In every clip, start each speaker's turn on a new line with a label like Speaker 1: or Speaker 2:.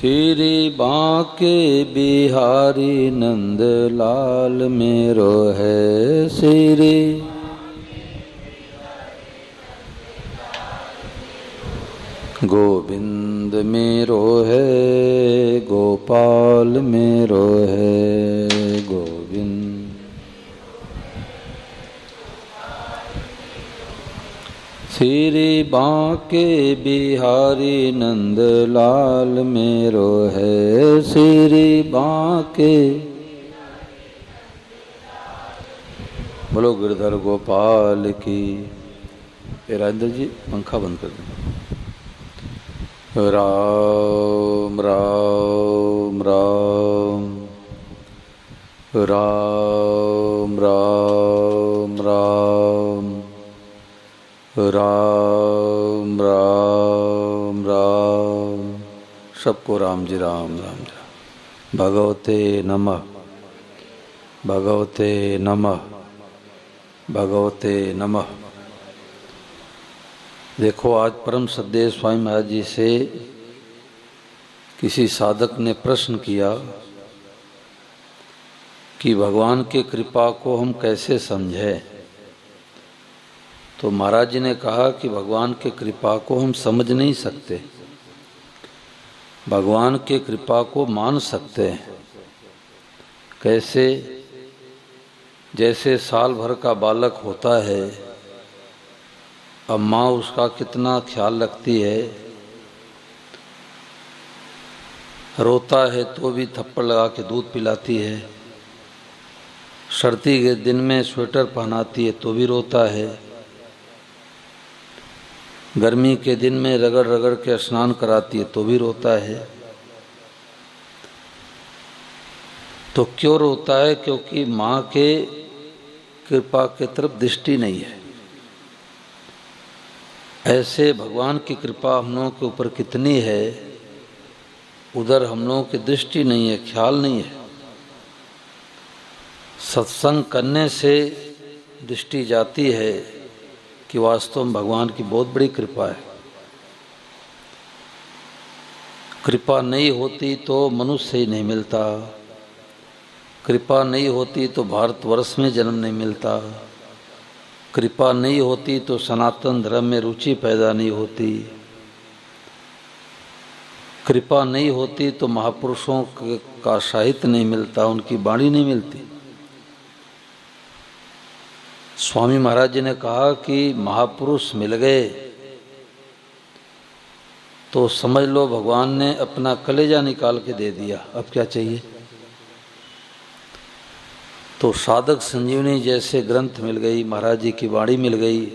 Speaker 1: श्री बांके बिहारी नंद लाल मेरो है श्री गोविंद मेरो है गोपाल मेरो है गोविंद। श्री बांके बिहारी नंद लाल मेरो है श्री बांके। बोलो गिरधर गोपाल की। राजेंद्र जी पंखा बंद कर दें। राम राम राम राम राम राम राम राम राम। सबको राम जी राम राम जी राम। भगवते नमः भगवते नमः भगवते नमः। देखो, आज परम सद्देव स्वामी महाराज जी से किसी साधक ने प्रश्न किया कि भगवान की कृपा को हम कैसे समझें। तो महाराज जी ने कहा कि भगवान की कृपा को हम समझ नहीं सकते, भगवान की कृपा को मान सकते हैं। कैसे? जैसे साल भर का बालक होता है, अब माँ उसका कितना ख्याल रखती है, रोता है तो भी थप्पड़ लगा के दूध पिलाती है, सर्दी के दिन में स्वेटर पहनाती है तो भी रोता है, गर्मी के दिन में रगड़ रगड़ के स्नान कराती है तो भी रोता है। तो क्यों रोता है? क्योंकि माँ के कृपा की तरफ दृष्टि नहीं है। ऐसे भगवान की कृपा हम लोगों के ऊपर कितनी है, उधर हम लोगों की दृष्टि नहीं है, ख्याल नहीं है। सत्संग करने से दृष्टि जाती है कि वास्तव में भगवान की बहुत बड़ी कृपा है। कृपा नहीं होती तो मनुष्य ही नहीं मिलता, कृपा नहीं होती तो भारतवर्ष में जन्म नहीं मिलता, कृपा नहीं होती तो सनातन धर्म में रुचि पैदा नहीं होती, कृपा नहीं होती तो महापुरुषों का साहित्य नहीं मिलता, उनकी वाणी नहीं मिलती। स्वामी महाराज जी ने कहा कि महापुरुष मिल गए तो समझ लो भगवान ने अपना कलेजा निकाल के दे दिया, अब क्या चाहिए। तो साधक संजीवनी जैसे ग्रंथ मिल गई, महाराज जी की वाणी मिल गई।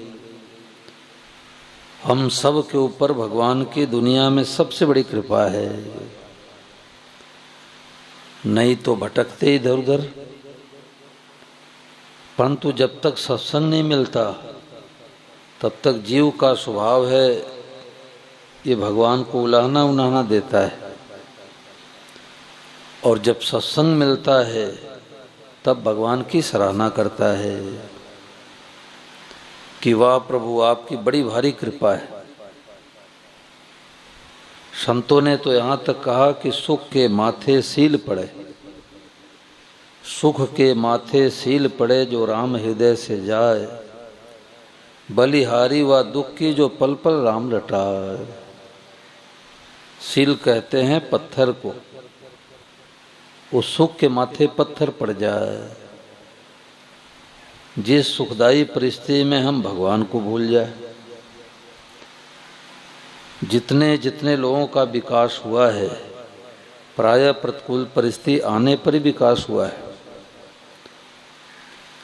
Speaker 1: हम सब के ऊपर भगवान की दुनिया में सबसे बड़ी कृपा है, नहीं तो भटकते इधर उधर। परंतु जब तक सत्संग नहीं मिलता तब तक जीव का स्वभाव है ये भगवान को उलाहना उलाहना देता है, और जब सत्संग मिलता है तब भगवान की सराहना करता है कि वाह प्रभु, आपकी बड़ी भारी कृपा है। संतों ने तो यहाँ तक कहा कि सुख के माथे सील पड़े, सुख के माथे सील पड़े जो राम हृदय से जाए, बलिहारी व दुख की जो पल पल राम लटाए। सील कहते हैं पत्थर को, उस सुख के माथे पत्थर पड़ जाए। जिस सुखदायी परिस्थिति में हम भगवान को भूल जाए। जितने जितने लोगों का विकास हुआ है, प्रायः प्रतिकूल परिस्थिति आने पर ही विकास हुआ है।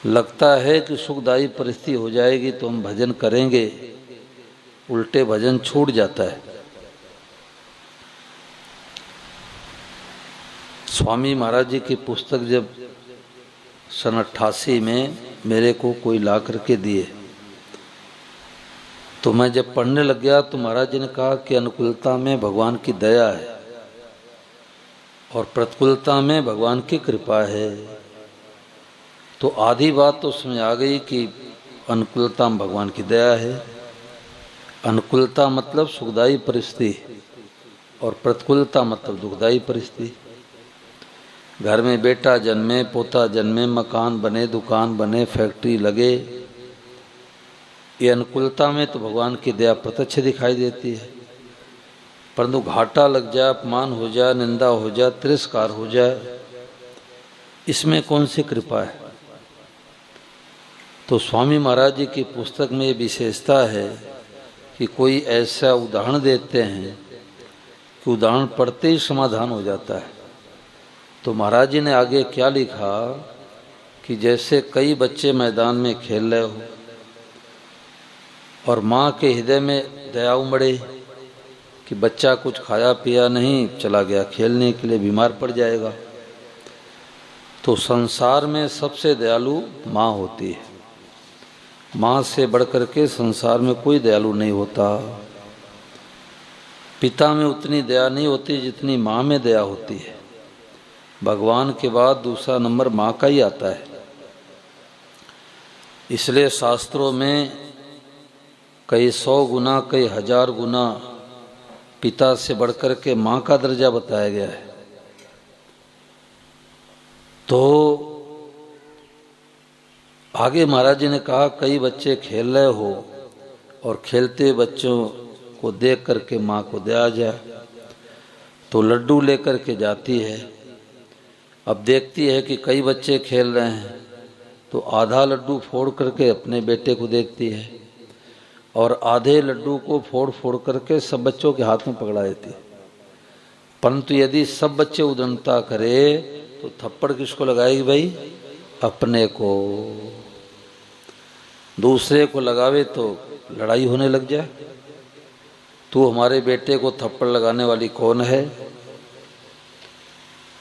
Speaker 1: लगता है कि सुखदायी परिस्थिति हो जाएगी तो हम भजन करेंगे, उल्टे भजन छूट जाता है। स्वामी महाराज जी की पुस्तक जब सन 88 में मेरे को कोई ला करके दिए, तो मैं जब पढ़ने लग गया तो महाराज जी ने कहा कि अनुकूलता में भगवान की दया है और प्रतिकूलता में भगवान की कृपा है। तो आधी बात तो समझ आ गई कि अनुकूलता में भगवान की दया है। अनुकूलता मतलब सुखदायी परिस्थिति और प्रतिकूलता मतलब दुखदायी परिस्थिति। घर में बेटा जन्मे, पोता जन्मे, मकान बने, दुकान बने, फैक्ट्री लगे, ये अनुकूलता में तो भगवान की दया प्रत्यक्ष दिखाई देती है। परंतु घाटा लग जाए, अपमान हो जाए, निंदा हो जाए, तिरस्कार हो जाए, इसमें कौन सी कृपा है? तो स्वामी महाराज जी की पुस्तक में विशेषता है कि कोई ऐसा उदाहरण देते हैं कि उदाहरण पढ़ते ही समाधान हो जाता है। तो महाराज जी ने आगे क्या लिखा कि जैसे कई बच्चे मैदान में खेल रहे हो और माँ के हृदय में दया उमड़े कि बच्चा कुछ खाया पिया नहीं, चला गया खेलने के लिए, बीमार पड़ जाएगा। तो संसार में सबसे दयालु माँ होती है। माँ से बढ़कर के संसार में कोई दयालु नहीं होता। पिता में उतनी दया नहीं होती जितनी माँ में दया होती है। भगवान के बाद दूसरा नंबर माँ का ही आता है। इसलिए शास्त्रों में कई 100 गुना, कई 1000 गुना पिता से बढ़कर के माँ का दर्जा बताया गया है। तो आगे महाराज जी ने कहा, कई बच्चे खेल रहे हो और खेलते बच्चों को देख करके माँ को दया जाए, तो लड्डू लेकर के जाती है। अब देखती है कि कई बच्चे खेल रहे हैं, तो आधा लड्डू फोड़ करके अपने बेटे को देखती है और आधे लड्डू को फोड़ फोड़ करके सब बच्चों के हाथ में पकड़ा देती है। परंतु यदि सब बच्चे उदंडता करे तो थप्पड़ किसको लगाएगी भाई? अपने को। दूसरे को लगावे तो लड़ाई होने लग जाए। तू हमारे बेटे को थप्पड़ लगाने वाली कौन है?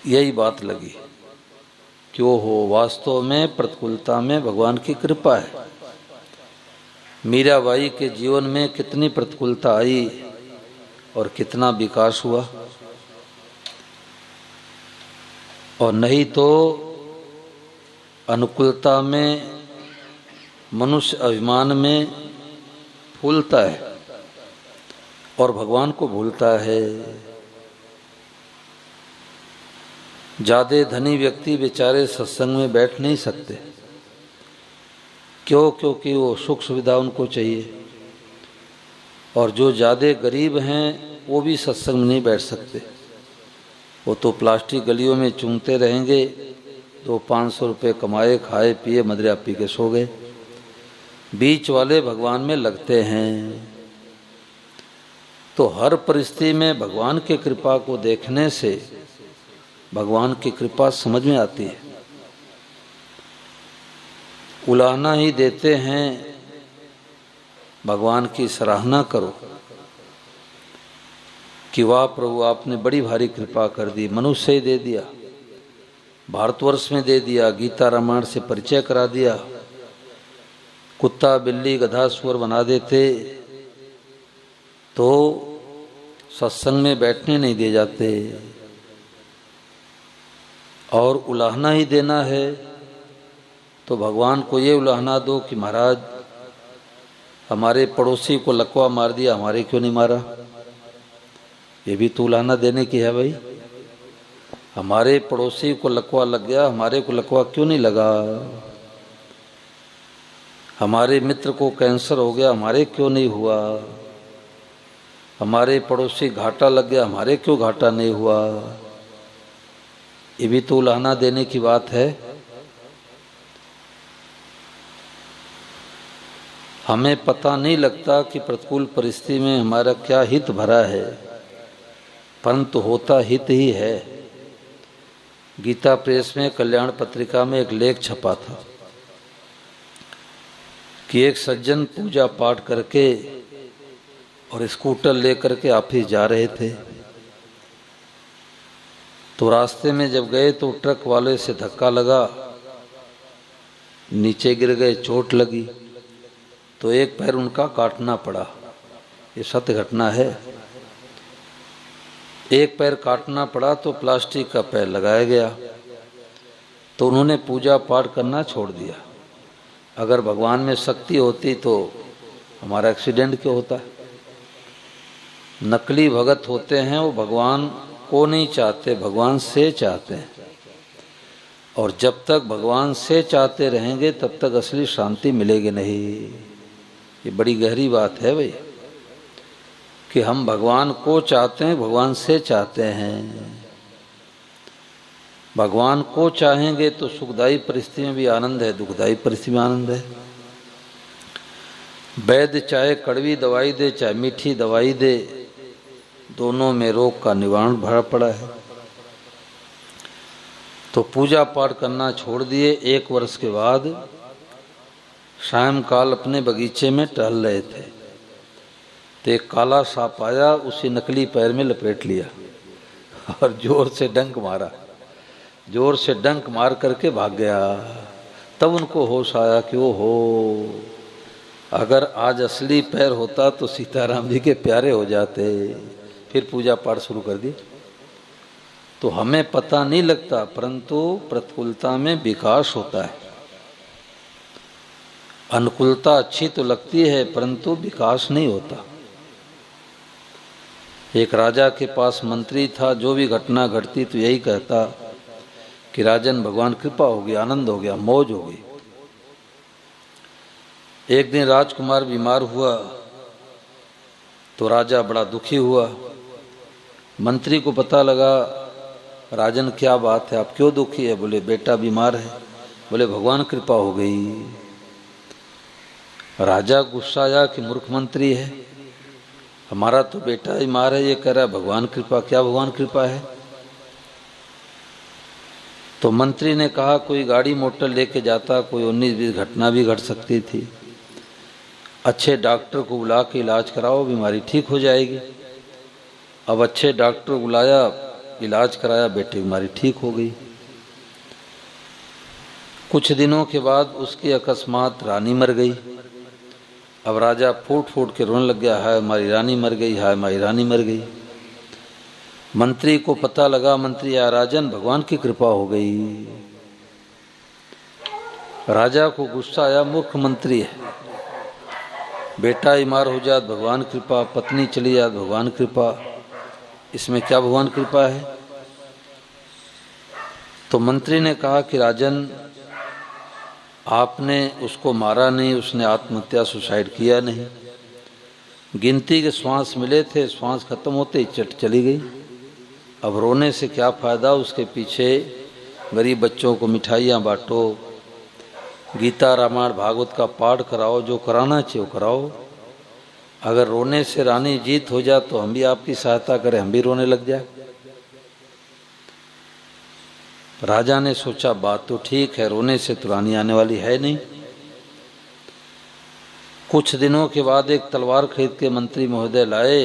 Speaker 1: यही बात लगी। क्यों हो? वास्तव में प्रतिकूलता में भगवान की कृपा है। मीराबाई के जीवन में कितनी प्रतिकूलता आई और कितना विकास हुआ। और नहीं तो अनुकूलता में मनुष्य अभिमान में फूलता है और भगवान को भूलता है। ज्यादा धनी व्यक्ति बेचारे सत्संग में बैठ नहीं सकते। क्यों? क्योंकि वो सुख सुविधा उनको चाहिए। और जो ज़्यादा गरीब हैं वो भी सत्संग में नहीं बैठ सकते। वो तो प्लास्टिक गलियों में चूमते रहेंगे। तो 500 रुपये कमाए, खाए पिए, मदिरा पी के सो गए। बीच वाले भगवान में लगते हैं। तो हर परिस्थिति में भगवान की कृपा को देखने से भगवान की कृपा समझ में आती है। उलाहना ही देते हैं, भगवान की सराहना करो कि वाह प्रभु आपने बड़ी भारी कृपा कर दी। मनुष्य ही दे दिया, भारतवर्ष में दे दिया, गीता रामायण से परिचय करा दिया। कुत्ता बिल्ली गधा सुअर बना देते तो सत्संग में बैठने नहीं दिए जाते। और उलाहना ही देना है तो भगवान को ये उलाहना दो कि महाराज हमारे पड़ोसी को लकवा मार दिया, हमारे क्यों नहीं मारा? ये भी तो उलाहना देने की है भाई। हमारे पड़ोसी को लकवा लग गया, हमारे को लकवा क्यों नहीं लगा? हमारे मित्र को कैंसर हो गया, हमारे क्यों नहीं हुआ? हमारे पड़ोसी घाटा लग गया, हमारे क्यों घाटा नहीं हुआ? ये भी तो उलाहना देने की बात है। हमें पता नहीं लगता कि प्रतिकूल परिस्थिति में हमारा क्या हित भरा है, परंतु होता हित ही है। गीता प्रेस में कल्याण पत्रिका में एक लेख छपा था कि एक सज्जन पूजा पाठ करके और स्कूटर लेकर के ऑफिस जा रहे थे। तो रास्ते में जब गए तो ट्रक वाले से धक्का लगा, नीचे गिर गए, चोट लगी। तो एक पैर उनका काटना पड़ा। ये सत्य घटना है। एक पैर काटना पड़ा तो प्लास्टिक का पैर लगाया गया। तो उन्होंने पूजा पाठ करना छोड़ दिया। अगर भगवान में शक्ति होती तो हमारा एक्सीडेंट क्यों होता है? नकली भगत होते हैं वो भगवान को नहीं चाहते, भगवान से चाहते हैं। और जब तक भगवान से चाहते रहेंगे तब तक असली शांति मिलेगी नहीं। ये बड़ी गहरी बात है भाई, कि हम भगवान को चाहते हैं, भगवान से चाहते हैं। भगवान को चाहेंगे तो सुखदायी परिस्थिति में भी आनंद है, दुखदायी परिस्थिति में आनंद है। वैद्य चाहे कड़वी दवाई दे चाहे मीठी दवाई दे, दोनों में रोग का निवारण भरा पड़ा है। तो पूजा पाठ करना छोड़ दिए। 1 वर्ष के बाद सायंकाल अपने बगीचे में टहल रहे थे तो एक काला सांप आया, उसी नकली पैर में लपेट लिया और जोर से डंक मारा। जोर से डंक मार करके भाग गया। तब उनको होश आया कि वो हो, अगर आज असली पैर होता तो सीताराम जी के प्यारे हो जाते। फिर पूजा पाठ शुरू कर दी। तो हमें पता नहीं लगता, परंतु प्रतिकूलता में विकास होता है। अनुकूलता अच्छी तो लगती है परंतु विकास नहीं होता। एक राजा के पास मंत्री था, जो भी घटना घटती तो यही कहता कि राजन भगवान कृपा हो गई, आनंद हो गया, मौज हो गई। एक दिन राजकुमार बीमार हुआ तो राजा बड़ा दुखी हुआ। मंत्री को पता लगा, राजन क्या बात है, आप क्यों दुखी है? बोले बेटा बीमार है। बोले भगवान कृपा हो गई। राजा गुस्सा आया कि मूर्ख मंत्री है, हमारा तो बेटा बीमार है, ये कह रहा है भगवान कृपा। क्या भगवान कृपा है? तो मंत्री ने कहा कोई गाड़ी मोटर लेके जाता, कोई 19-20 घटना भी घट सकती थी। अच्छे डॉक्टर को बुला के इलाज कराओ, बीमारी ठीक हो जाएगी। अब अच्छे डॉक्टर बुलाया, इलाज कराया, बेटे बीमारी ठीक हो गई। कुछ दिनों के बाद उसकी अकस्मात रानी मर गई। अब राजा फूट फूट के रोने लग गया, हाय हमारी रानी मर गई, हाय हमारी रानी मर गई। मंत्री को पता लगा, मंत्री आया, राजन भगवान की कृपा हो गई। राजा को गुस्सा आया, मूर्ख मंत्री है, बेटा बीमार हो जात भगवान कृपा, पत्नी चली जात भगवान कृपा, इसमें क्या भगवान कृपा है? तो मंत्री ने कहा कि राजन आपने उसको मारा नहीं, उसने आत्महत्या सुसाइड किया नहीं। गिनती के श्वास मिले थे, श्वास खत्म होते ही चट चली गई। अब रोने से क्या फ़ायदा? उसके पीछे गरीब बच्चों को मिठाइयाँ बांटो, गीता रामायण भागवत का पाठ कराओ, जो कराना चाहिए वो कराओ। अगर रोने से रानी जीत हो जाए तो हम भी आपकी सहायता करें, हम भी रोने लग जाए। राजा ने सोचा बात तो ठीक है, रोने से तो रानी आने वाली है नहीं। कुछ दिनों के बाद एक तलवार खरीद के मंत्री महोदय लाए।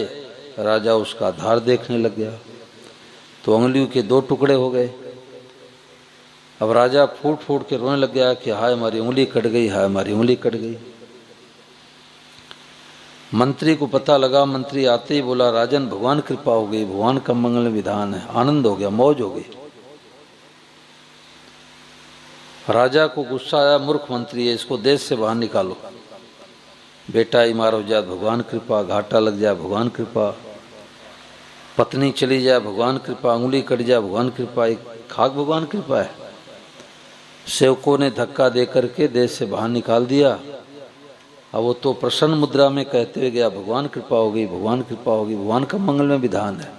Speaker 1: राजा उसका धार देखने लग गया तो उंगलियों के 2 टुकड़े हो गए। अब राजा फूट फूट के रोने लग गया कि हाय हमारी उंगली कट गई, हाय हमारी उंगली कट गई। मंत्री को पता लगा, मंत्री आते ही बोला, राजन भगवान कृपा हो गई, भगवान का मंगल विधान है, आनंद हो गया, मौज हो गई। राजा को गुस्सा आया, मूर्ख मंत्री है, इसको देश से बाहर निकालो। बेटा बीमार हो जाए भगवान कृपा, घाटा लग जाए भगवान कृपा, पत्नी चली जाए भगवान कृपा, उंगली कट जाए भगवान कृपा, एक खाक भगवान कृपा है। सेवकों ने धक्का दे करके देश से बाहर निकाल दिया। अब वो तो प्रसन्न मुद्रा में कहते हुए गया, भगवान कृपा हो गई, भगवान कृपा होगी, भगवान का मंगल में विधान है।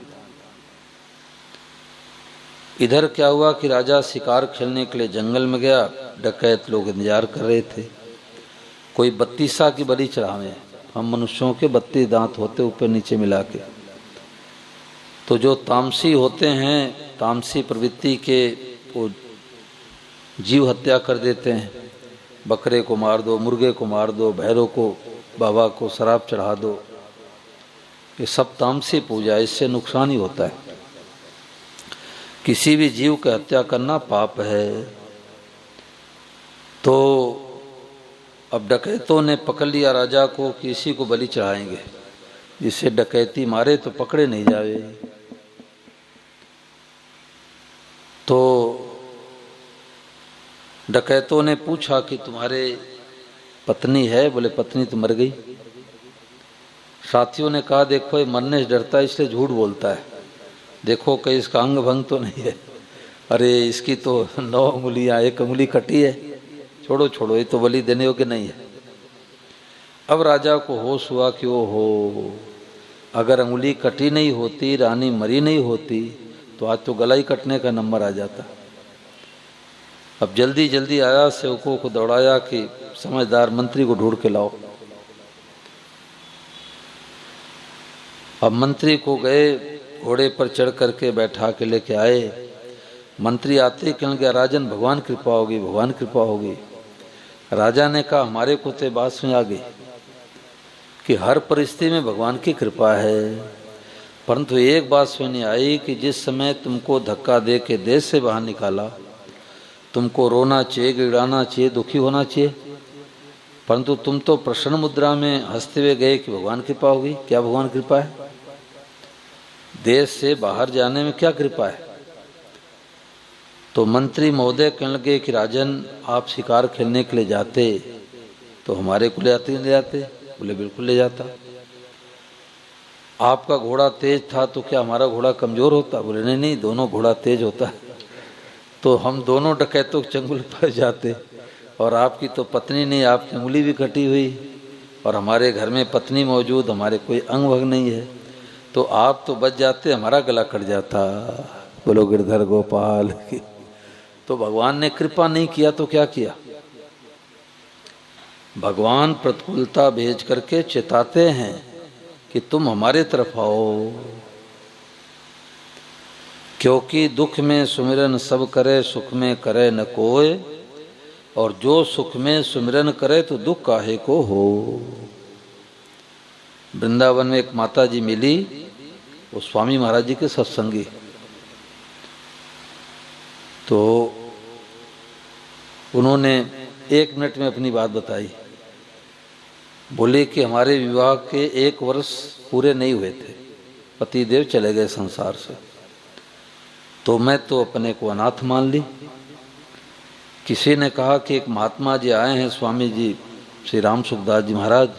Speaker 1: इधर क्या हुआ कि राजा शिकार खेलने के लिए जंगल में गया। डकैत लोग इंतजार कर रहे थे, कोई 32 की बलि चढ़ावे। हम मनुष्यों के 32 दांत होते ऊपर नीचे मिला के। तो जो तामसी होते हैं, तामसी प्रवृत्ति के, वो जीव हत्या कर देते हैं। बकरे को मार दो, मुर्गे को मार दो, भैरों को, बाबा को शराब चढ़ा दो, ये सब तामसी पूजा, इससे नुकसान ही होता है। किसी भी जीव की हत्या करना पाप है। तो अब डकैतों ने पकड़ लिया राजा को, किसी को बलि चढ़ाएंगे, जिसे डकैती मारे तो पकड़े नहीं जावे। तो डकैतों ने पूछा कि तुम्हारे पत्नी है? बोले पत्नी तो मर गई। साथियों ने कहा देखो ये मरने से डरता है इसलिए झूठ बोलता है, देखो कहीं इसका अंग भंग तो नहीं है। अरे इसकी तो 9 उंगलियां, 1 उंगली कटी है, छोड़ो छोड़ो ये तो बलि देने योग्य नहीं है। अब राजा को होश हुआ कि ओ हो, अगर उंगली कटी नहीं होती, रानी मरी नहीं होती तो आज तो गला ही कटने का नंबर आ जाता। अब जल्दी जल्दी आया, सेवकों को दौड़ाया कि समझदार मंत्री को ढूंढ के लाओ। अब मंत्री को गए, घोड़े पर चढ़ करके बैठा के लेके आए। मंत्री आते ही कहने लगे राजन भगवान कृपा होगी, भगवान कृपा होगी। राजा ने कहा हमारे को तो बात सुन आ गई कि हर परिस्थिति में भगवान की कृपा है, परंतु एक बात सुनी आई कि जिस समय तुमको धक्का दे के देश से बाहर निकाला, तुमको रोना चाहिए, गिड़ाना चाहिए, दुखी होना चाहिए, परंतु तुम तो प्रसन्न मुद्रा में हंसते हुए गए कि भगवान कृपा होगी। क्या भगवान कृपा है? देश से बाहर जाने में क्या कृपा है? तो मंत्री महोदय कहने लगे कि राजन आप शिकार खेलने के लिए जाते तो हमारे को ले आते, नहीं ले जाते? बोले बिल्कुल ले जाता। आपका घोड़ा तेज था तो क्या हमारा घोड़ा कमजोर होता? बोले नहीं नहीं, दोनों घोड़ा तेज होता है। तो हम दोनों डकैतों के चंगुल पर जाते, और आपकी तो पत्नी नहीं, आपकी उंगली भी कटी हुई और हमारे घर में पत्नी मौजूद, हमारे कोई अंग भंग नहीं है, तो आप तो बच जाते, हमारा गला कट जाता। बोलो गिरधर गोपाल की। तो भगवान ने कृपा नहीं किया तो क्या किया? भगवान प्रतिकूलता भेज करके चेताते हैं कि तुम हमारे तरफ आओ, क्योंकि दुख में सुमिरन सब करे, सुख में करे न कोय, और जो सुख में सुमिरन करे तो दुख काहे को हो। वृंदावन में एक माता जी मिली, वो स्वामी महाराज जी के सत्संगी। तो उन्होंने 1 मिनट में अपनी बात बताई। बोले कि हमारे विवाह के 1 वर्ष पूरे नहीं हुए थे, पति देव चले गए संसार से, तो मैं तो अपने को अनाथ मान ली। किसी ने कहा कि एक महात्मा जी आए हैं, स्वामी जी श्री राम सुखदास जी महाराज,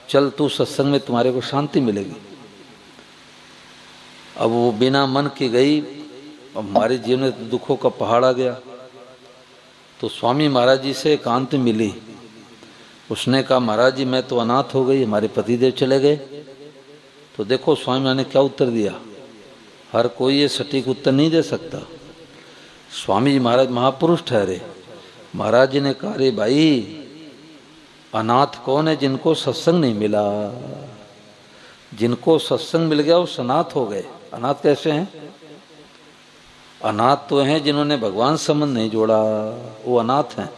Speaker 1: चल तू सत्संग में, तुम्हारे को शांति मिलेगी। अब वो बिना मन की गई, अब हमारे जीवन में दुखों का पहाड़ आ गया। तो स्वामी महाराज जी से एकांत मिली। उसने कहा महाराज जी मैं तो अनाथ हो गई, हमारे पतिदेव चले गए। तो देखो स्वामी महाराज ने क्या उत्तर दिया। हर कोई ये सटीक उत्तर नहीं दे सकता। स्वामी जी महाराज महापुरुष ठहरे। महाराज जी ने कहा रे भाई, अनाथ कौन है? जिनको सत्संग नहीं मिला। जिनको सत्संग मिल गया वो सनाथ हो गए। अनाथ कैसे हैं? अनाथ तो हैं जिन्होंने भगवान संबंध नहीं जोड़ा, वो अनाथ हैं,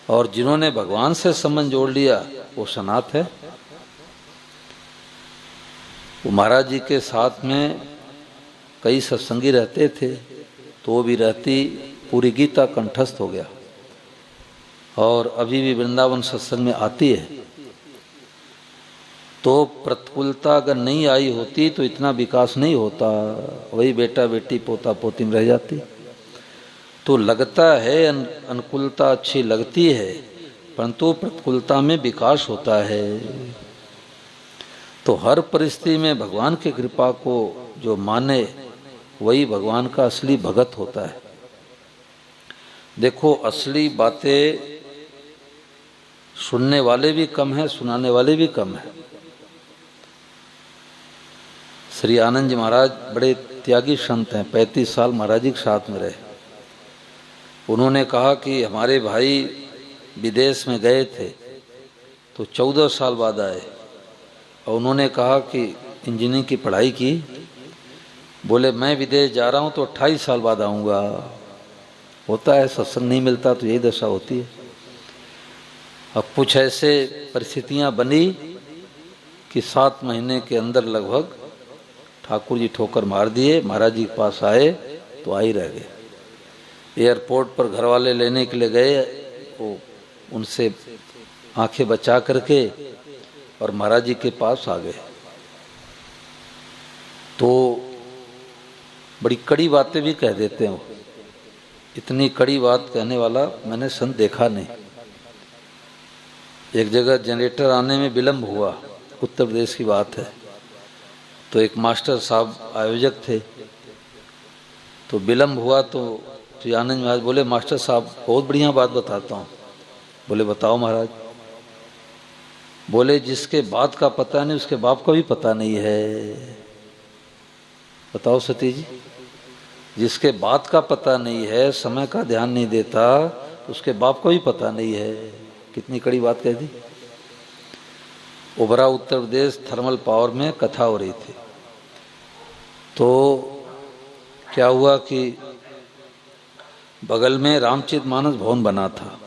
Speaker 1: और जिन्होंने भगवान से संबंध जोड़ लिया वो सनाथ है। वो महाराज जी के साथ में कई सत्संगी रहते थे, तो वो भी रहती पूरी गीता कंठस्थ हो गया, और अभी भी वृंदावन सत्संग में आती है। तो प्रतिकूलता अगर नहीं आई होती तो इतना विकास नहीं होता, वही बेटा बेटी पोता पोती में रह जाती। तो लगता है अनुकूलता अच्छी लगती है, परंतु प्रतिकूलता में विकास होता है। तो हर परिस्थिति में भगवान की कृपा को जो माने वही भगवान का असली भगत होता है। देखो असली बातें सुनने वाले भी कम हैं, सुनाने वाले भी कम हैं। श्री आनंद जी महाराज बड़े त्यागी संत हैं, 35 साल महाराज जी के साथ में रहे। उन्होंने कहा कि हमारे भाई विदेश में गए थे तो 14 साल बाद आए, और उन्होंने कहा कि इंजीनियरिंग की पढ़ाई की। बोले मैं विदेश जा रहा हूँ तो 28 साल बाद आऊँगा। होता है, सत्संग नहीं मिलता तो यही दशा होती है। अब कुछ ऐसे परिस्थितियाँ बनी कि 7 महीने के अंदर लगभग ठाकुर जी ठोकर मार दिए। महाराज जी के पास आए तो आ ही रह गए। एयरपोर्ट पर घर वाले लेने के लिए गए, वो उनसे आंखें बचा करके और महाराज जी के पास आ गए। तो बड़ी कड़ी बातें भी कह देते हैं। इतनी कड़ी बात कहने वाला मैंने संत देखा नहीं। एक जगह जनरेटर आने में विलंब हुआ, उत्तर प्रदेश की बात है। तो एक मास्टर साहब आयोजक थे, तो विलम्ब हुआ तो श्री आनंद महाराज बोले, मास्टर साहब बहुत बढ़िया बात बताता हूँ। बोले बताओ महाराज। बोले जिसके बात का पता नहीं उसके बाप का भी पता नहीं है। बताओ सती जी, जिसके बात का पता नहीं है, समय का ध्यान नहीं देता, उसके बाप का भी पता नहीं है। कितनी कड़ी बात कह दी। ओबरा उत्तर प्रदेश थर्मल पावर में कथा हो रही थी। तो क्या हुआ कि बगल में रामचरित मानस भवन बना था।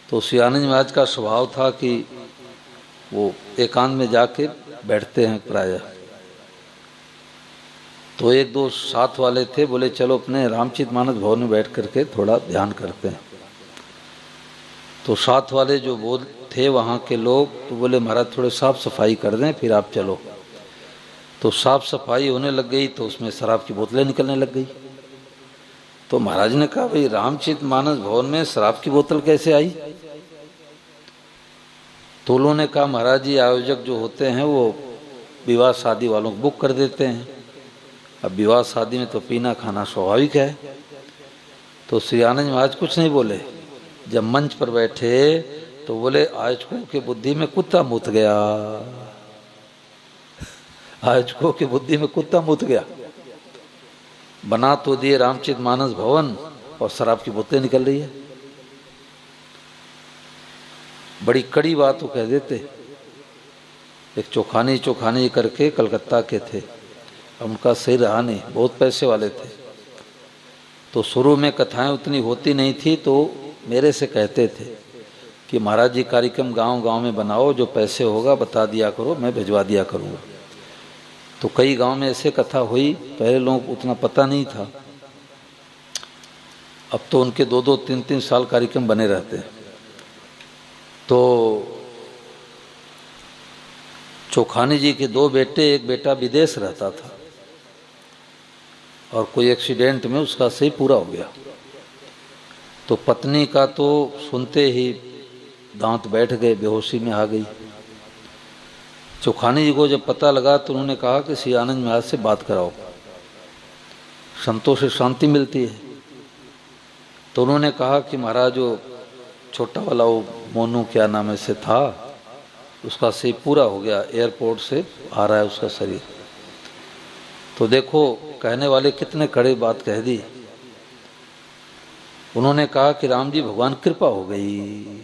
Speaker 1: तो श्री आनंद महाराज का स्वभाव था कि वो एकांत में जाके बैठते हैं प्रायः। तो एक दो साथ वाले थे, बोले चलो अपने रामचरित मानस भवन में बैठ करके थोड़ा ध्यान करते हैं। तो साथ वाले जो वो थे वहाँ के लोग, तो बोले महाराज थोड़े साफ सफाई कर दें फिर आप चलो। तो साफ सफाई होने लग गई तो उसमें शराब की बोतलें निकलने लग गई। तो महाराज ने कहा भाई रामचरित मानस भवन में शराब की बोतल कैसे आई? तो उन्होंने कहा महाराज जी आयोजक जो होते हैं वो विवाह शादी वालों को बुक कर देते हैं। अब विवाह शादी में तो पीना खाना स्वाभाविक है। तो श्री आनंद महाराज कुछ नहीं बोले। जब मंच पर बैठे तो बोले आयोजकों के बुद्धि में कुत्ता मुत गया। आयोजकों की बुद्धि में कुत्ता मुत गया। बना तो दिए रामचरित मानस भवन और शराब की बोतलें निकल रही है। बड़ी कड़ी बात वो कह देते। एक चोखानी करके कलकत्ता के थे, उनका सही रहा नहीं, बहुत पैसे वाले थे। तो शुरू में कथाएं उतनी होती नहीं थी, तो मेरे से कहते थे कि महाराज जी कार्यक्रम गांव-गांव में बनाओ, जो पैसे होगा बता दिया करो, मैं भिजवा दिया करूँगा। तो कई गांव में ऐसे कथा हुई। पहले लोगों को उतना पता नहीं था। अब तो उनके 2-2, 3-3 साल कार्यक्रम बने रहते हैं। तो चोखानी जी के 2 बेटे, एक बेटा विदेश रहता था और कोई एक्सीडेंट में उसका सही पूरा हो गया। तो पत्नी का तो सुनते ही दांत बैठ गए, बेहोशी में आ गई। चोखानी जी को जब पता लगा तो उन्होंने कहा कि श्री आनंद महाराज से बात कराओ, संतों से शांति मिलती है। तो उन्होंने कहा कि महाराज जो छोटा वाला वो मोनू क्या नाम से था, उसका सही पूरा हो गया, एयरपोर्ट से आ रहा है उसका शरीर। तो देखो कहने वाले कितने कड़े बात कह दी। उन्होंने कहा कि राम जी भगवान कृपा हो गई,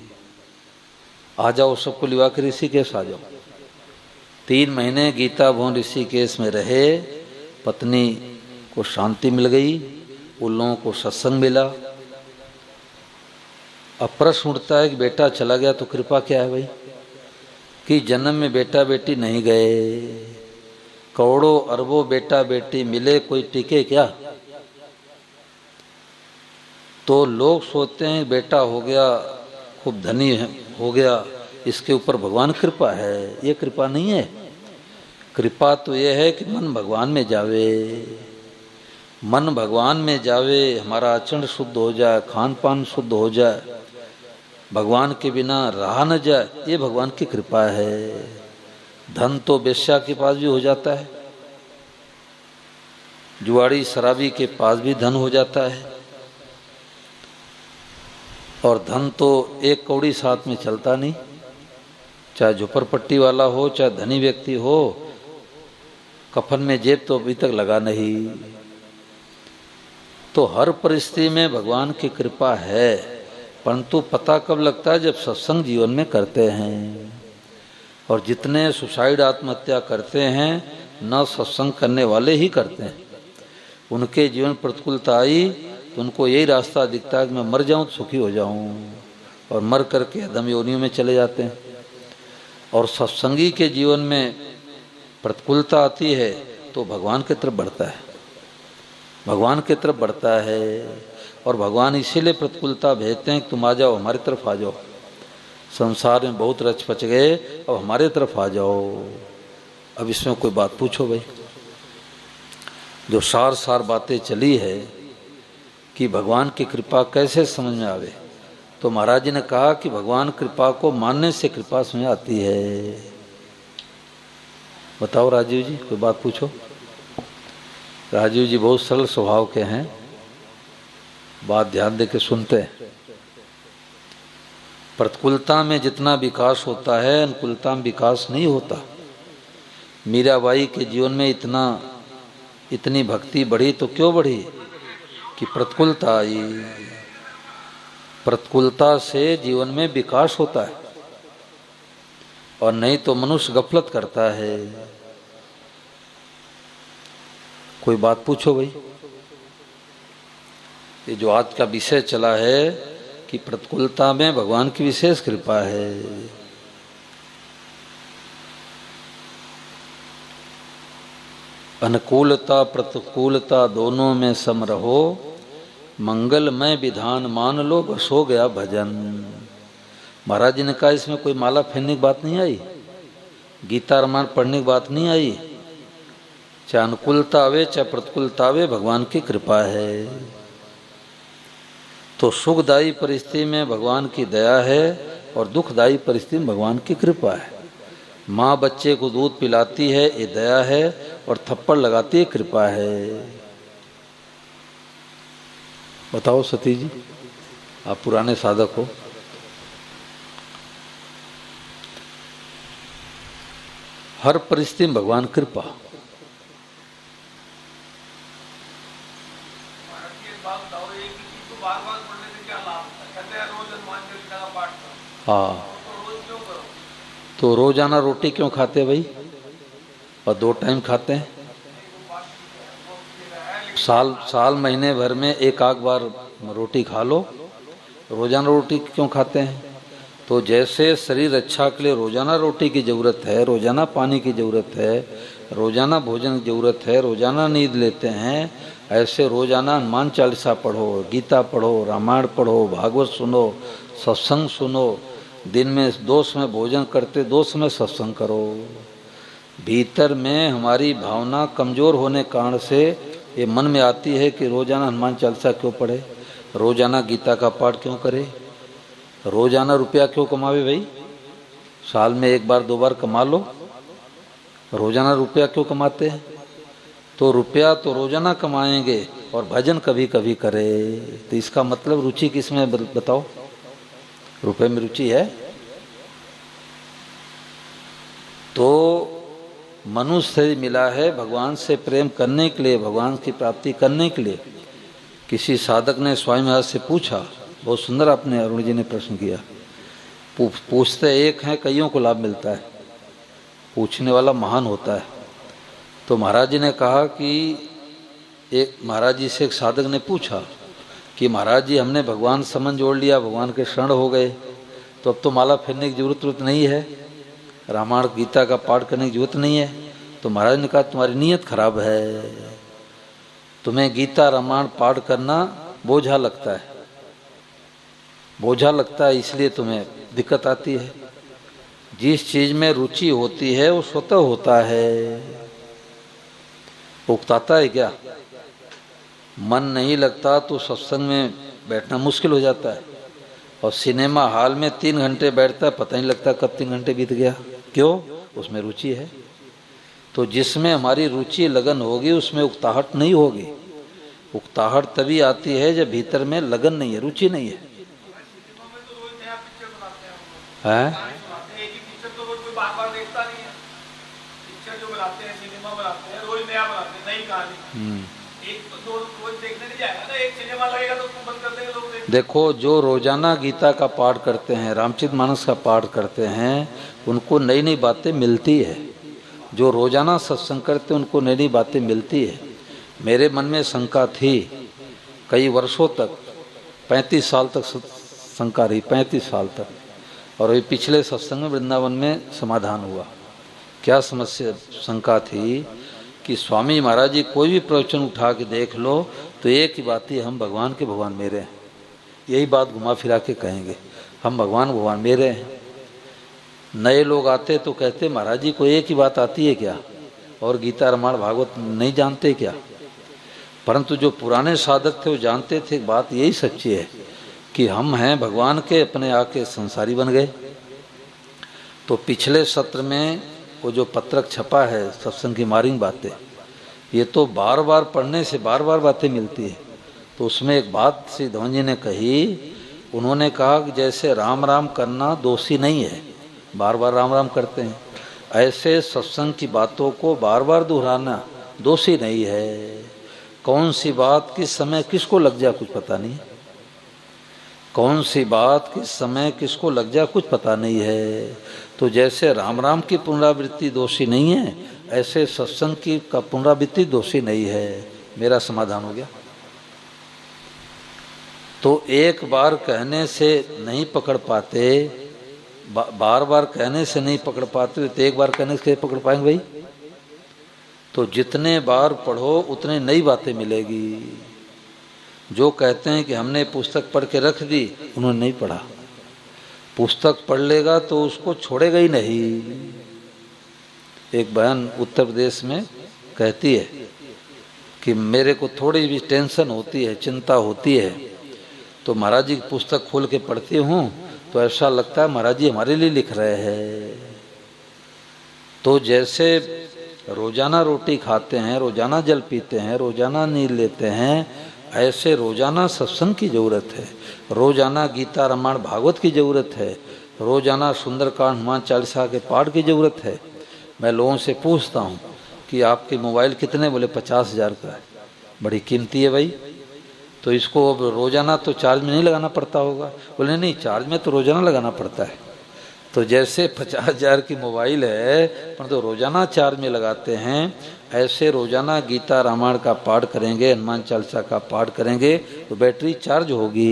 Speaker 1: आ जाओ सबको लिवा के ऋषिकेश आ जाओ। 3 महीने गीता भवन ऋषिकेश में रहे। पत्नी को शांति मिल गई, उन लोगों को सत्संग मिला। अब प्रश्न उठता है कि बेटा चला गया तो कृपा क्या है भाई? कि जन्म में बेटा बेटी नहीं गए, करोड़ों अरबों बेटा बेटी मिले, कोई टिके क्या? तो लोग सोचते हैं बेटा हो गया, खूब धनी हो गया, इसके ऊपर भगवान कृपा है। ये कृपा नहीं है। कृपा तो ये है कि मन भगवान में जावे, मन भगवान में जावे, हमारा आचरण शुद्ध हो जाए, खान पान शुद्ध हो जाए, भगवान के बिना रहा न जाए, ये भगवान की कृपा है। धन तो वेश्या के पास भी हो जाता है, जुआड़ी शराबी के पास भी धन हो जाता है, और धन तो एक कौड़ी साथ में चलता नहीं। चाहे झोपड़पट्टी वाला हो, चाहे धनी व्यक्ति हो, कफन में जेब तो अभी तक लगा नहीं। तो हर परिस्थिति में भगवान की कृपा है, परंतु पता कब लगता है? जब सत्संग जीवन में करते हैं। और जितने सुसाइड आत्महत्या करते हैं न सत्संग करने वाले ही करते हैं। उनके जीवन प्रतिकूलता आई तो उनको यही रास्ता दिखता है कि मैं मर जाऊं तो सुखी हो जाऊं, और मर करके अधम योनियों में चले जाते हैं। और सत्संगी के जीवन में प्रतिकूलता आती है तो भगवान की तरफ बढ़ता है, भगवान की तरफ बढ़ता है। और भगवान इसीलिए प्रतिकूलता भेजते हैं कि तुम आ जाओ, हमारी तरफ आ जाओ, संसार में बहुत रच पच गए, अब हमारे तरफ आ जाओ। अब इसमें कोई बात पूछो भाई। जो सार बातें चली है कि भगवान की कृपा कैसे समझ में आवे, तो महाराज जी ने कहा कि भगवान कृपा को मानने से कृपा समझ आती है। बताओ राजीव जी, कोई बात पूछो। राजीव जी बहुत सरल स्वभाव के हैं, बात ध्यान दे के सुनते हैं। प्रतिकूलता में जितना विकास होता है अनुकूलता में विकास नहीं होता। मीराबाई के जीवन में इतनी भक्ति बढ़ी तो क्यों बढ़ी कि प्रतिकूलता आई। प्रतिकूलता से जीवन में विकास होता है, और नहीं तो मनुष्य गफलत करता है। कोई बात पूछो भाई। ये जो आज का विषय चला है कि प्रतिकूलता में भगवान की विशेष कृपा है। अनुकूलता प्रतिकूलता दोनों में सम रहो, मंगलमय विधान मान लो, बस हो गया भजन। महाराज जी ने कहा इसमें कोई माला फेरने की बात नहीं आई, गीता रामायण पढ़ने की बात नहीं आई। चाहे अनुकूलता आवे चाहे प्रतिकूलता आवे, भगवान की कृपा है। तो सुखदायी परिस्थिति में भगवान की दया है और दुखदायी परिस्थिति में भगवान की कृपा है। माँ बच्चे को दूध पिलाती है, ये दया है, और थप्पड़ लगाती है, कृपा है। बताओ सती जी, आप पुराने साधक हो। हर परिस्थिति में भगवान कृपा। हाँ, तो रोजाना रोटी क्यों खाते भाई, और 2 टाइम खाते हैं? साल महीने भर में एक आध बार रोटी खा लो, रोजाना रोटी क्यों खाते हैं? तो जैसे शरीर अच्छा के लिए रोजाना रोटी की ज़रूरत है, रोजाना पानी की ज़रूरत है, रोजाना भोजन की ज़रूरत है, रोजाना नींद लेते हैं, ऐसे रोजाना हनुमान चालीसा पढ़ो, गीता पढ़ो, रामायण पढ़ो, भागवत सुनो, सत्संग सुनो। दिन में 2 समय भोजन करते, 2 समय सत्संग करो। भीतर में हमारी भावना कमज़ोर होने कारण से ये मन में आती है कि रोजाना हनुमान चालीसा क्यों पढ़े, रोजाना गीता का पाठ क्यों करे, रोजाना रुपया क्यों कमावे भाई? साल में 1 बार 2 बार कमा लो, रोजाना रुपया क्यों कमाते हैं? तो रुपया तो रोजाना कमाएंगे और भजन कभी कभी करे। तो इसका मतलब रुचि किसमें बताओ? रुपये में रुचि है? तो मनुष्य से मिला है भगवान से प्रेम करने के लिए, भगवान की प्राप्ति करने के लिए। किसी साधक ने स्वामी महाराज से पूछा, बहुत सुंदर आपने अरुण जी ने प्रश्न किया। पूछते एक हैं, कईयों को लाभ मिलता है, पूछने वाला महान होता है। तो महाराज जी ने कहा कि महाराज जी से एक साधक ने पूछा कि महाराज जी हमने भगवान समन जोड़ लिया, भगवान के शरण हो गए, तो अब तो माला फेरने की जरूरत नहीं है, रामायण गीता का पाठ करने की जरूरत नहीं है। तो महाराज ने कहा तुम्हारी नीयत खराब है, तुम्हें गीता रामायण पाठ करना बोझा लगता है, बोझा लगता है, इसलिए तुम्हें दिक्कत आती है। जिस चीज में रुचि होती है वो स्वतः होता है, उकताता है क्या? मन नहीं लगता तो सत्संग में बैठना मुश्किल हो जाता है, और सिनेमा हॉल में 3 घंटे बैठता है, पता नहीं लगता कब 3 घंटे बीत गया। क्यों? उसमें रुचि है। तो जिसमें हमारी रुचि लगन होगी उसमें उकताहट नहीं होगी। उकताहट तभी आती है जब भीतर में लगन नहीं है, रुचि नहीं है। हैं? देखो, जो रोजाना गीता का पाठ करते हैं, रामचरितमानस का पाठ करते हैं, उनको नई नई बातें मिलती है। जो रोजाना सत्संग करते हैं उनको नई नई बातें मिलती है। मेरे मन में शंका थी कई वर्षों तक, 35 साल तक शंका रही, 35 साल तक, और ये पिछले सत्संग में वृंदावन में समाधान हुआ। क्या समस्या शंका थी कि स्वामी महाराज जी कोई भी प्रवचन उठा के देख लो तो एक ही बात ही, हम भगवान के भगवान मेरे हैं। यही बात घुमा फिरा के कहेंगे, हम भगवान भगवान मेरे हैं। नए लोग आते तो कहते महाराज जी को एक ही बात आती है क्या, और गीता रामायण भागवत नहीं जानते क्या? परंतु जो पुराने साधक थे वो जानते थे, बात यही सच्ची है कि हम हैं भगवान के, अपने आके संसारी बन गए। तो पिछले सत्र में वो जो पत्रक छपा है सत्संग की मारिंग बातें, ये तो बार बार पढ़ने से बार बार बातें मिलती है। तो उसमें एक बात श्री धवन जी ने कही, उन्होंने कहा कि जैसे राम राम करना दोषी नहीं है, बार बार राम राम करते हैं, ऐसे सत्संग की बातों को बार बार दोहराना दोषी नहीं है। कौन सी बात किस समय किसको लग जाए कुछ पता नहीं, कौन सी बात किस समय किसको लग जाए कुछ पता नहीं है। तो जैसे राम राम की पुनरावृत्ति दोषी नहीं है, ऐसे सत्संग की का पुनरावृत्ति दोषी नहीं है। मेरा समाधान हो गया। तो एक बार कहने से नहीं पकड़ पाते, बार बार कहने से नहीं पकड़ पाते, तो एक बार कहने से पकड़ पाएंगे भाई? तो जितने बार पढ़ो उतने नई बातें मिलेगी। जो कहते हैं कि हमने पुस्तक पढ़ के रख दी, उन्होंने नहीं पढ़ा। पुस्तक पढ़ लेगा तो उसको छोड़ेगा ही नहीं। एक बहन उत्तर प्रदेश में कहती है कि मेरे को थोड़ी भी टेंशन होती है, चिंता होती है, तो महाराज जी की पुस्तक खोल के पढ़ती हूँ तो ऐसा लगता है महाराज जी हमारे लिए लिख रहे हैं। तो जैसे रोजाना रोटी खाते हैं, रोजाना जल पीते हैं, रोजाना नींद लेते हैं, ऐसे रोजाना सत्संग की जरूरत है, रोजाना गीता रामायण भागवत की जरूरत है, रोजाना सुंदरकांड हनुमान चालीसा के पाठ की जरूरत है। मैं लोगों से पूछता हूँ कि आपके मोबाइल कितने? बोले 50,000 का है। बड़ी कीमती है भाई, तो इसको अब रोजाना तो चार्ज में नहीं लगाना पड़ता होगा। बोले नहीं, चार्ज में तो रोजाना लगाना पड़ता है। तो जैसे 50,000 की मोबाइल है पर तो रोजाना चार्ज में लगाते हैं, ऐसे रोजाना गीता रामायण का पाठ करेंगे, हनुमान चालीसा का पाठ करेंगे तो बैटरी चार्ज होगी,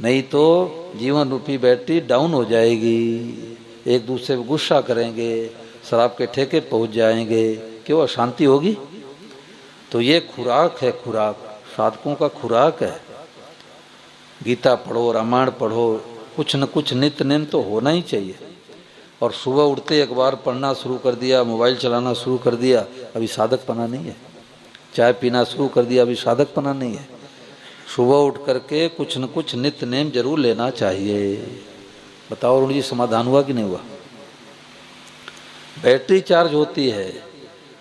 Speaker 1: नहीं तो जीवन रूपी बैटरी डाउन हो जाएगी। एक दूसरे पर गुस्सा करेंगे, शराब के ठेके पहुंच जाएंगे, क्यों? अशांति होगी। तो ये खुराक है, खुराक साधकों का खुराक है। गीता पढ़ो, रामायण पढ़ो, कुछ न कुछ नित्य नेम तो होना ही चाहिए। और सुबह उठते अखबार पढ़ना शुरू कर दिया, मोबाइल चलाना शुरू कर दिया, अभी साधकपना नहीं है। चाय पीना शुरू कर दिया, अभी साधकपना नहीं है। सुबह उठ करके कुछ न कुछ नित्य नेम जरूर लेना चाहिए। बताओ अरुण जी, समाधान हुआ कि नहीं हुआ? बैटरी चार्ज होती है,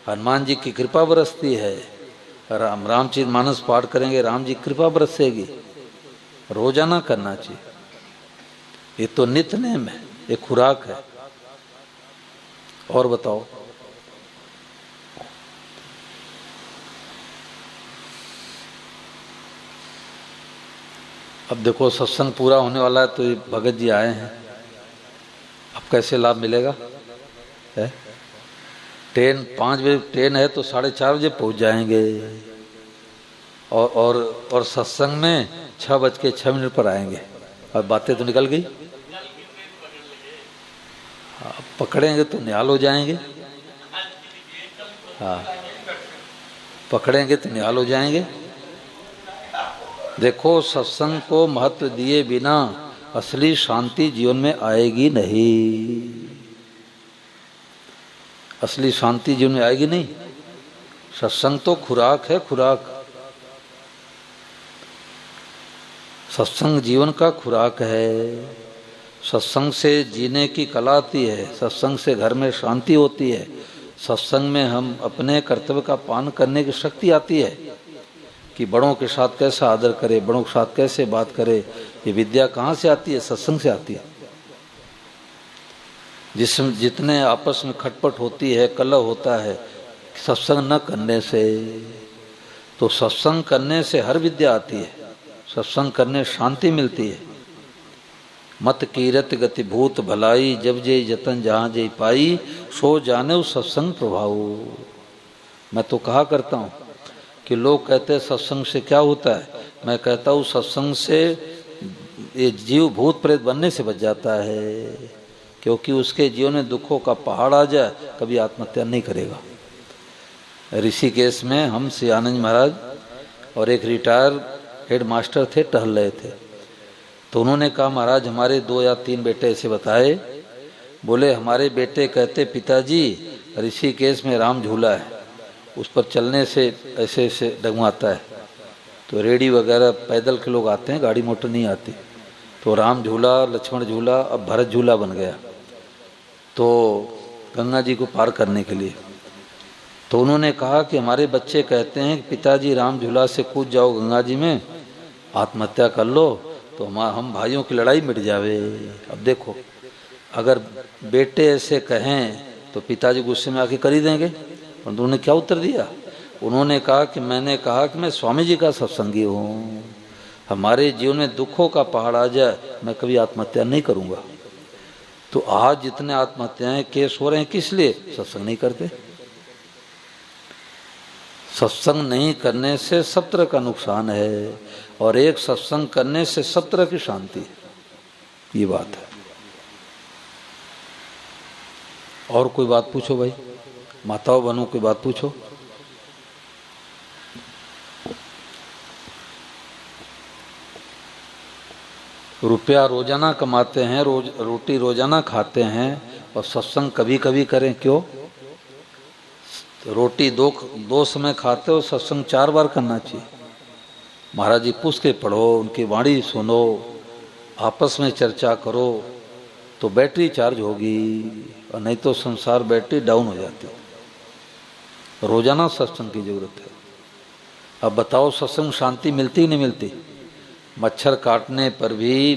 Speaker 1: हनुमान जी की कृपा बरसती है, रामचरितमानस पाठ करेंगे, राम जी की कृपा बरसेगी। रोजाना करना चाहिए, ये तो नित्य नेम है, ये खुराक है। और बताओ, अब देखो सत्संग पूरा होने वाला है, तो ये भगत जी आए हैं, अब कैसे लाभ मिलेगा? है ट्रेन 5 बजे ट्रेन है तो 4:30 बजे पहुंच जाएंगे, और सत्संग में 6:06 पर आएंगे। और बातें तो निकल गई, पकड़ेंगे तो निहाल हो जाएंगे। हाँ, पकड़ेंगे तो निहाल हो जाएंगे। देखो, सत्संग को महत्व दिए बिना असली शांति जीवन में आएगी नहीं। असली शांति जीवन में आएगी नहीं। सत्संग तो खुराक है, खुराक। सत्संग जीवन का खुराक है। सत्संग से जीने की कला आती है, सत्संग से घर में शांति होती है, सत्संग में हम अपने कर्तव्य का पालन करने की शक्ति आती है कि बड़ों के साथ कैसा आदर करे, बड़ों के साथ कैसे बात करे। ये विद्या कहाँ से आती है? सत्संग से आती है। जितने आपस में खटपट होती है, कलह होता है, सत्संग न करने से। तो सत्संग करने से हर विद्या आती है, सत्संग करने शांति मिलती है। मत कीरत गति भूत भलाई, जब जे जतन जहाँ जे पाई, सो जाने उस सत्संग प्रभाव। मैं तो कहा करता हूँ कि लोग कहते हैं सत्संग से क्या होता है, मैं कहता हूँ सत्संग से ये जीव भूत प्रेत बनने से बच जाता है, क्योंकि उसके जीवन में दुखों का पहाड़ आ जाए, कभी आत्महत्या नहीं करेगा। ऋषिकेश में हम श्री आनंद महाराज और एक रिटायर हेड मास्टर थे, टहल रहे थे। तो उन्होंने कहा, महाराज हमारे 2 या 3 बेटे ऐसे बताए। बोले हमारे बेटे कहते, पिताजी ऋषिकेश में राम झूला है, उस पर चलने से ऐसे ऐसे डगमाता है। तो रेडी वगैरह पैदल के लोग आते हैं, गाड़ी मोटर नहीं आती। तो राम झूला, लक्ष्मण झूला, अब भरत झूला बन गया। तो गंगा जी को पार करने के लिए। तो उन्होंने कहा कि हमारे बच्चे कहते हैं कि पिताजी राम झूला से कूद जाओ गंगा जी में, आत्महत्या कर लो तो हम भाइयों की लड़ाई मिट जावे। अब देखो, अगर बेटे ऐसे कहें तो पिताजी गुस्से में आके कर ही देंगे। परंतु उन्होंने क्या उत्तर दिया? उन्होंने कहा कि मैंने कहा कि मैं स्वामी जी का सत्संगी हूँ, हमारे जीवन में दुखों का पहाड़ आ जाए मैं कभी आत्महत्या नहीं करूँगा। तो आज जितने आत्महत्याएं केस हो रहे हैं किस लिए? सत्संग नहीं करते। सत्संग नहीं करने से सब तरह का नुकसान है और एक सत्संग करने से सब तरह की शांति है, ये बात है। और कोई बात पूछो भाई, माताओं बहनों कोई बात पूछो। रुपया रोजाना कमाते हैं, रोटी रोजाना खाते हैं और सत्संग कभी कभी करें, क्यों? रोटी दो समय खाते हो, सत्संग 4 बार करना चाहिए। महाराज जी पुस्तकें पढ़ो, उनकी वाणी सुनो, आपस में चर्चा करो तो बैटरी चार्ज होगी, और नहीं तो संसार बैटरी डाउन हो जाती है। रोजाना सत्संग की जरूरत है। अब बताओ, सत्संग शांति मिलती नहीं मिलती? मच्छर काटने पर भी,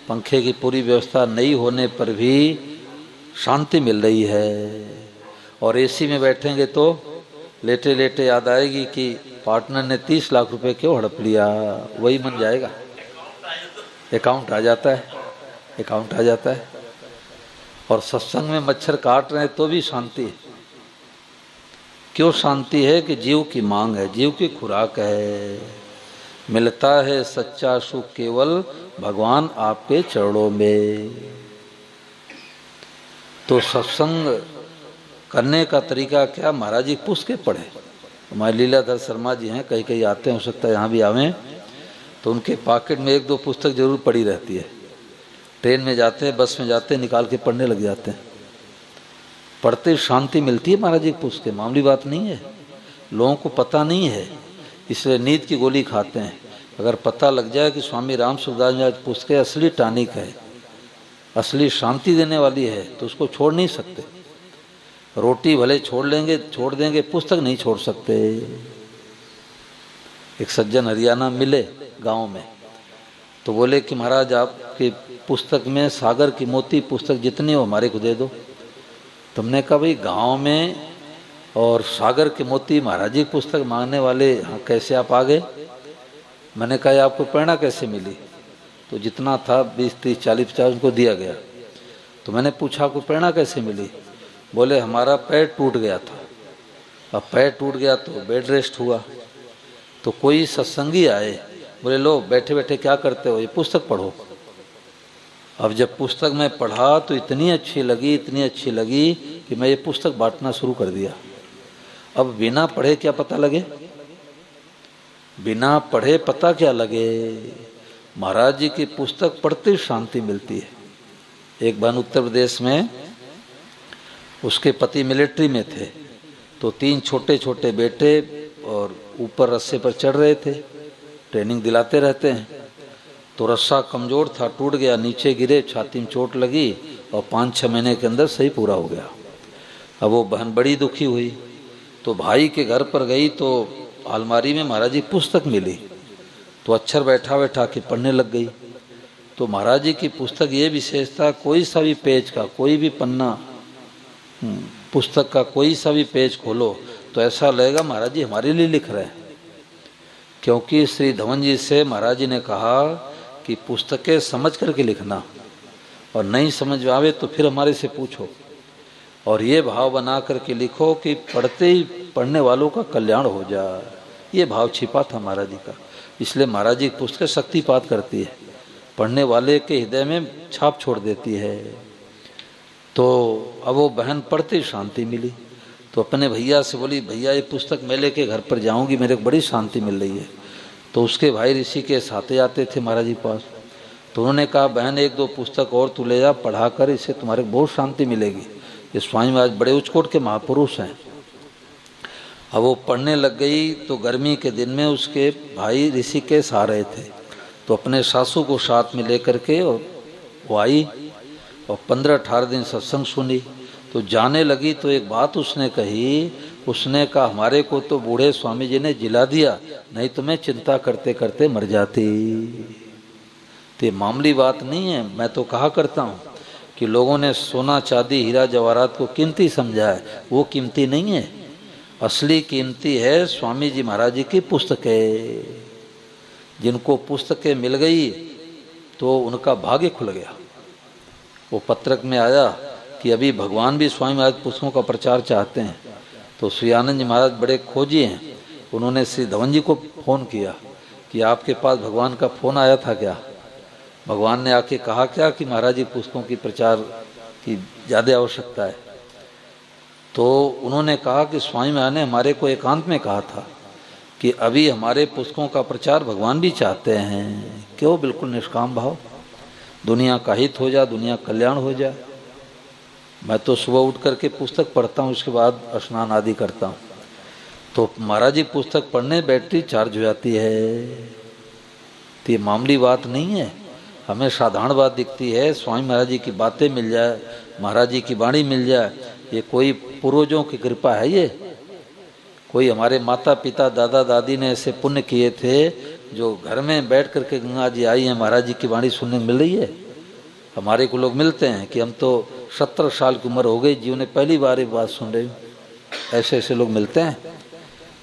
Speaker 1: पंखे की पूरी व्यवस्था नहीं होने पर भी शांति मिल रही है। और एसी में बैठेंगे तो लेटे लेटे याद आएगी कि पार्टनर ने 30 लाख रुपए क्यों हड़प लिया, वही मन जाएगा। अकाउंट आ जाता है, अकाउंट आ जाता है। और सत्संग में मच्छर काट रहे हैं तो भी शांति है। क्यों शांति है? कि जीव की मांग है, जीव की खुराक है। मिलता है सच्चा सुख केवल भगवान आपके चरणों में। तो सत्संग करने का तरीका क्या? महाराज जी पुस्तकें पढ़े। हमारे लीलाधर शर्मा जी हैं, कहीं कहीं आते हैं, हो सकता है यहाँ भी आवें, तो उनके पॉकेट में 1-2 पुस्तक जरूर पड़ी रहती है। ट्रेन में जाते हैं, बस में जाते हैं, निकाल के पढ़ने लग जाते हैं। पढ़ते शांति मिलती है महाराज जी की पुस्तकें, मामूली बात नहीं है। लोगों को पता नहीं है, इसलिए नींद की गोली खाते हैं। अगर पता लग जाए कि स्वामी राम सुखदास जी पुस्तकें असली टॉनिक है, असली शांति देने वाली है, तो उसको छोड़ नहीं सकते। रोटी भले छोड़ देंगे, पुस्तक नहीं छोड़ सकते। एक सज्जन हरियाणा मिले गांव में, तो बोले कि महाराज आपकी पुस्तक में सागर की मोती पुस्तक जितनी हो हमारे को दे दो। तुमने कहा भाई गांव में और सागर के मोती महाराज जी पुस्तक मांगने वाले कैसे आप आ गए? मैंने कहा आपको प्रेरणा कैसे मिली? तो जितना था 20, 30, 40, 50 उनको दिया गया। तो मैंने पूछा आपको प्रेरणा कैसे मिली? बोले हमारा पैर टूट गया था, अब पैर टूट गया तो बेड रेस्ट हुआ, तो कोई सत्संगी आए, बोले लो बैठे बैठे क्या करते हो, ये पुस्तक पढ़ो। अब जब पुस्तक में पढ़ा तो इतनी अच्छी लगी कि मैं ये पुस्तक बांटना शुरू कर दिया। अब बिना पढ़े क्या पता लगे? बिना पढ़े पता क्या लगे? महाराज जी की पुस्तक पढ़ते शांति मिलती है। एक बहन उत्तर प्रदेश में, उसके पति मिलिट्री में थे, तो 3 छोटे छोटे बेटे और ऊपर रस्से पर चढ़ रहे थे, ट्रेनिंग दिलाते रहते हैं। तो रस्सा कमज़ोर था, टूट गया, नीचे गिरे, छाती में चोट लगी और 5-6 महीने के अंदर सही पूरा हो गया। अब वो बहन बड़ी दुखी हुई, तो भाई के घर पर गई तो अलमारी में महाराज जी पुस्तक मिली, तो अक्षर बैठा बैठा के पढ़ने लग गई। तो महाराज जी की पुस्तक ये विशेषता, कोई सा भी पेज का कोई भी पन्ना, पुस्तक का कोई सा भी पेज खोलो तो ऐसा लगेगा महाराज जी हमारे लिए लिख रहे हैं। क्योंकि श्री धवन जी से महाराज जी ने कहा कि पुस्तकें समझ करके लिखना, और नहीं समझ आवे तो फिर हमारे से पूछो, और ये भाव बना करके लिखो कि पढ़ते ही पढ़ने वालों का कल्याण हो जाए। ये भाव छिपा था महाराज जी का, इसलिए महाराज जी की पुस्तकें शक्तिपात करती है, पढ़ने वाले के हृदय में छाप छोड़ देती है। तो अब वो बहन पढ़ते शांति मिली, तो अपने भैया से बोली भैया ये पुस्तक मैं लेके घर पर जाऊंगी, मेरे को बड़ी शांति मिल रही है। तो उसके भाई ऋषि के साथ आते थे महाराज जी पास, तो उन्होंने कहा बहन 1-2 पुस्तक और तू ले जा, पढ़ा कर, इससे तुम्हारे बहुत शांति मिलेगी। ये स्वामी महाराज बड़े उच्चकोट के महापुरुष हैं। अब वो पढ़ने लग गई, तो गर्मी के दिन में उसके भाई ऋषिकेश आ रहे थे, तो अपने सासू को साथ में लेकर के और वो आई और 15-18 दिन सत्संग सुनी। तो जाने लगी तो एक बात उसने कही, उसने कहा हमारे को तो बूढ़े स्वामी जी ने जिला दिया, नहीं तो मैं चिंता करते करते मर जाती। तो ये मामूली बात नहीं है। मैं तो कहा करता हूँ कि लोगों ने सोना चांदी हीरा जवाहरात को कीमती समझा है, वो कीमती नहीं है। असली कीमती है स्वामी जी महाराज जी की पुस्तकें। जिनको पुस्तकें मिल गई तो उनका भाग्य खुल गया। वो पत्रक में आया कि अभी भगवान भी स्वामी महाराज पुस्तकों का प्रचार चाहते हैं। तो श्री आनंद जी महाराज बड़े खोजी हैं, उन्होंने श्री धवन जी को फ़ोन किया कि आपके पास भगवान का फ़ोन आया था क्या? भगवान ने आके कहा क्या कि महाराज जी पुस्तकों की प्रचार की ज़्यादा आवश्यकता है? तो उन्होंने कहा कि स्वामी महाराज ने हमारे को एकांत में कहा था कि अभी हमारे पुस्तकों का प्रचार भगवान भी चाहते हैं। क्यों? बिल्कुल निष्काम भाव, दुनिया का हित हो जाए, दुनिया कल्याण हो जाए। मैं तो सुबह उठ करके पुस्तक पढ़ता हूँ, उसके बाद स्नान आदि करता हूँ। तो महाराज जी पुस्तक पढ़ने बैटरी चार्ज हो जाती है। तो ये मामूली बात नहीं है, हमें साधारण बात दिखती है। स्वामी महाराज जी की बातें मिल जाए, महाराज जी की वाणी मिल जाए, ये कोई पूर्वजों की कृपा है। ये कोई हमारे माता पिता दादा दादी ने ऐसे पुण्य किए थे जो घर में बैठ करके गंगा जी आई हैं, महाराज जी की वाणी सुनने मिल रही है। हमारे को लोग मिलते हैं कि हम तो 70 साल की उम्र हो गई, जीवन ने पहली बार ये बात सुन रहे हूँ। ऐसे ऐसे लोग मिलते हैं।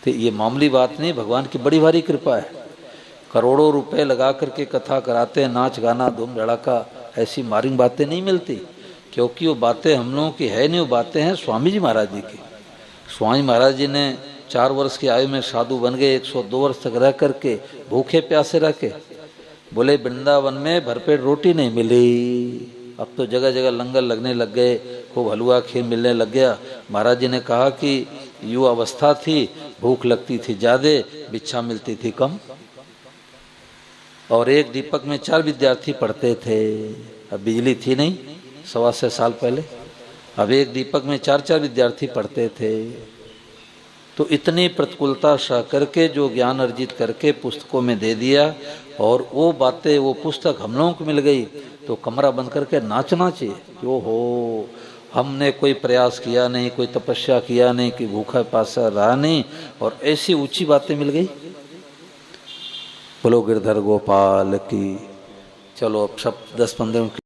Speaker 1: तो ये मामूली बात नहीं, भगवान की बड़ी भारी कृपा है। करोड़ों रुपए लगा करके कथा कराते हैं, नाच गाना धूम धड़ाका, ऐसी मारिंग बातें नहीं मिलती, क्योंकि वो बातें हम लोगों की है नहीं, वो बातें हैं स्वामी जी महाराज जी की। स्वामी महाराज जी ने 4 वर्ष की आयु में साधु बन गए, 102 वर्ष तक रह करके भूखे प्यासे रह के बोले वृंदावन में भरपेट रोटी नहीं मिली। अब तो जगह जगह लंगर लगने लग गए, खूब हलवा खीर मिलने लग गया। महाराज जी ने कहा कि युवा अवस्था थी, भूख लगती थी ज़्यादा, भिक्षा मिलती थी कम, और एक दीपक में 4 विद्यार्थी पढ़ते थे। अब बिजली थी नहीं 125 साल पहले, अब एक दीपक में 4-4 विद्यार्थी पढ़ते थे। तो इतनी प्रतिकूलता सह करके जो ज्ञान अर्जित करके पुस्तकों में दे दिया, और वो बातें वो पुस्तक हम लोगों को मिल गई, तो कमरा बंद करके नाचना चाहिए कि ओहो हमने कोई प्रयास किया नहीं, कोई तपस्या किया नहीं, कि भूखा प्यासा रहा नहीं, और ऐसी ऊंची बातें मिल गई। बोलो गिरधर गोपाल की। चलो अब सब 10-15 मिनट